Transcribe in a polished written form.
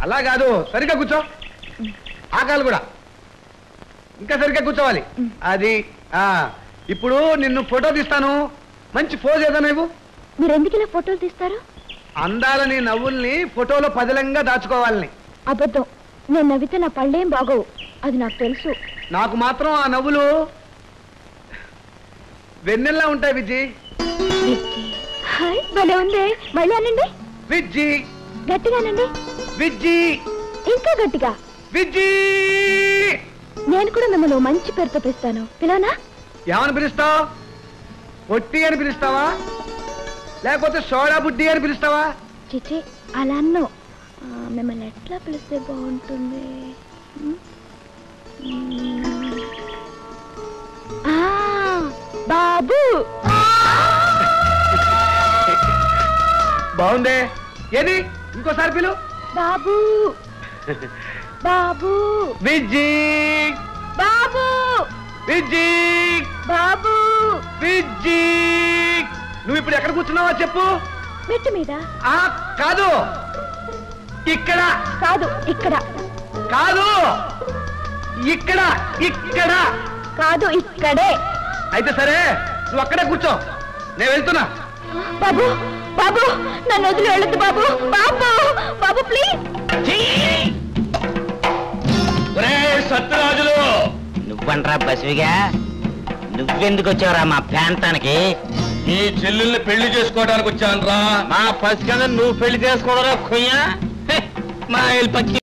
అలా కాదు, సరిగ్గా కూర్చో. ఆకాలు కూడా ఇంకా సరిగ్గా కూర్చోవాలి. అది ఇప్పుడు నిన్ను ఫోటో తీస్తాను. మంచి పోజ్ ఏదో నువ్వు. మీరు ఎందుకు ఇలా ఫోటోలు తీస్తారు? అందాలని నవ్వుల్ని ఫోటోలో పదిలంగా దాచుకోవాలని. అబద్ధం. నేను నవ్వితే నా పళ్ళేం బాగోవు, అది నాకు తెలుసు. నాకు మాత్రం ఆ నవ్వులు వెన్నెల్లా ఉంటాయి విజ్జి. భలే ఉంది. మళ్ళీ అనండి. విజ్జి. గట్టిగానండి. విజ్జి. ఇంకా గట్టిగా. విజ్జి. నేను కూడా మిమ్మల్ని మంచి పేరుతో పిలుస్తాను. పిలవనా? ఏమని పిలుస్తావు? పొట్టి అని పిలుస్తావా, లేకపోతే సోడా బుడ్డి అని పిలుస్తావా? చిచి, అలా అన్నో. మిమ్మల్ని ఎట్లా పిలిస్తే బాగుంటుంది? బాబు. బాగుందే. ఏది ఇంకోసారి పిలు. బాబు. బాబు. విజ్జి. బాబు. విజ్జి. బాబు. విజ్జి. నువ్వు ఇప్పుడు ఎక్కడ కూర్చున్నావో చెప్పు. మెట్టు మీద. కాదు, ఇక్కడ. కాదు, ఇక్కడ. కాదు, ఇక్కడ. ఇక్కడ కాదు, ఇక్కడే. అయితే సరే, నువ్వు అక్కడే కూర్చో, నేను వెళ్తున్నా. బాబు, బాబు, నన్ను వదిలి వెళ్ళొద్దు బాబు. బాబు, బాబు ప్లీజ్. సత్యరాజులు, నువ్వంట్రా బసివిగా? నువ్వెందుకు వచ్చావురా మా ప్రాంతానికి? నీ చెల్లెల్ని పెళ్లి చేసుకోవడానికి వచ్చాను రా. మా పసి కింద నువ్వు పెళ్లి చేసుకోవడం కొయ్యా మా పచ్చి